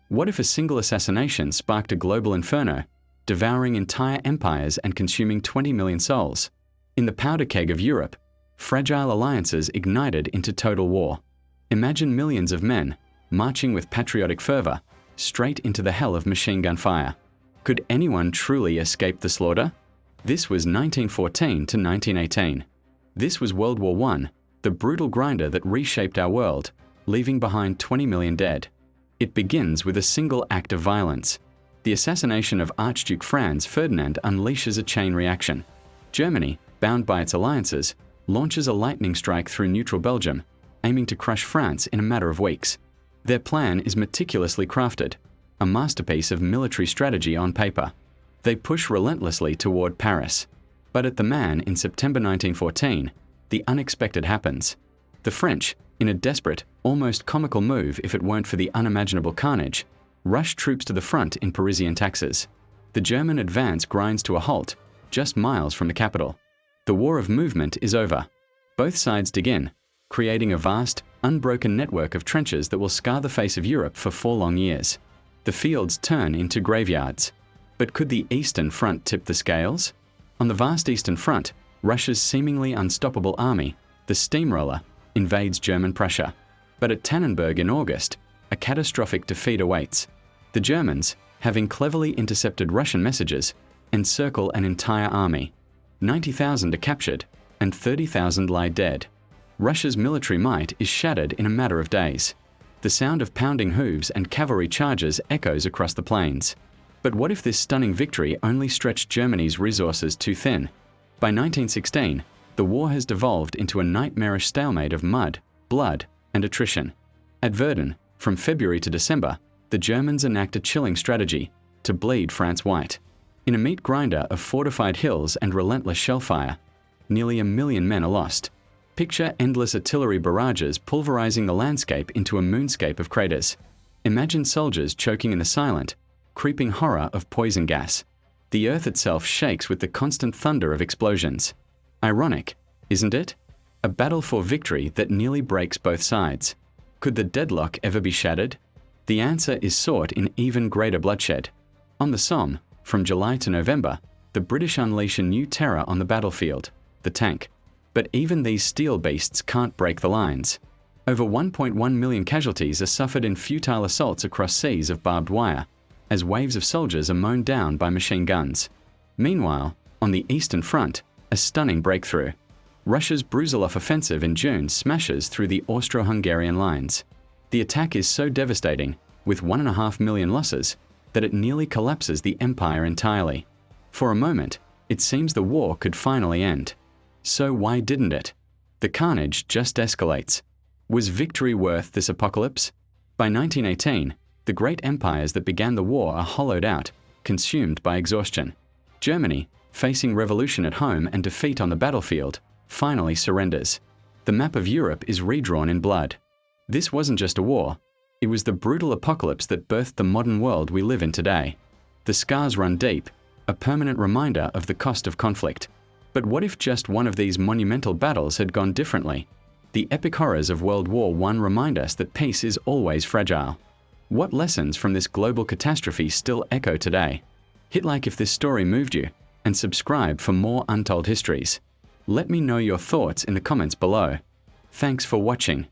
What if a single assassination sparked a global inferno, devouring entire empires and consuming 20 million souls? In the powder keg of Europe, fragile alliances ignited into total war. Imagine millions of men, marching with patriotic fervor, straight into the hell of machine gun fire. Could anyone truly escape the slaughter? This was 1914 to 1918. This was World War I, the brutal grinder that reshaped our world, leaving behind 20 million dead. It begins with a single act of violence. The assassination of Archduke Franz Ferdinand unleashes a chain reaction. Germany, bound by its alliances, launches a lightning strike through neutral Belgium, aiming to crush France in a matter of weeks. Their plan is meticulously crafted, a masterpiece of military strategy on paper. They push relentlessly toward Paris. But at the Man in September 1914, the unexpected happens. The French, in a desperate, almost comical move if it weren't for the unimaginable carnage, rush troops to the front in Parisian taxis. The German advance grinds to a halt, just miles from the capital. The war of movement is over. Both sides dig in, creating a vast, unbroken network of trenches that will scar the face of Europe for 4 long years. The fields turn into graveyards. But could the Eastern Front tip the scales? On the vast Eastern Front, Russia's seemingly unstoppable army, the steamroller, invades German Prussia. But at Tannenberg in August, a catastrophic defeat awaits. The Germans, having cleverly intercepted Russian messages, encircle an entire army. 90,000 are captured, and 30,000 lie dead. Russia's military might is shattered in a matter of days. The sound of pounding hooves and cavalry charges echoes across the plains. But what if this stunning victory only stretched Germany's resources too thin? By 1916, the war has devolved into a nightmarish stalemate of mud, blood, and attrition. At Verdun, from February to December, the Germans enact a chilling strategy to bleed France white. In a meat grinder of fortified hills and relentless shellfire, nearly 1 million men are lost. Picture endless artillery barrages pulverizing the landscape into a moonscape of craters. Imagine soldiers choking in the silent, creeping horror of poison gas. The earth itself shakes with the constant thunder of explosions. Ironic, isn't it? A battle for victory that nearly breaks both sides. Could the deadlock ever be shattered? The answer is sought in even greater bloodshed. On the Somme, from July to November, the British unleash a new terror on the battlefield, the tank. But even these steel beasts can't break the lines. Over 1.1 million casualties are suffered in futile assaults across seas of barbed wire, as waves of soldiers are mown down by machine guns. Meanwhile, on the Eastern Front, a stunning breakthrough. Russia's Brusilov offensive in June smashes through the Austro-Hungarian lines. The attack is so devastating, with 1.5 million losses, that it nearly collapses the empire entirely. For a moment, it seems the war could finally end. So why didn't it? The carnage just escalates. Was victory worth this apocalypse? By 1918, the great empires that began the war are hollowed out, consumed by exhaustion. Germany, facing revolution at home and defeat on the battlefield, finally surrenders. The map of Europe is redrawn in blood. This wasn't just a war. It was the brutal apocalypse that birthed the modern world we live in today. The scars run deep, a permanent reminder of the cost of conflict. But what if just one of these monumental battles had gone differently? The epic horrors of World War I remind us that peace is always fragile. What lessons from this global catastrophe still echo today? Hit like if this story moved you, and subscribe for more untold histories. Let me know your thoughts in the comments below. Thanks for watching.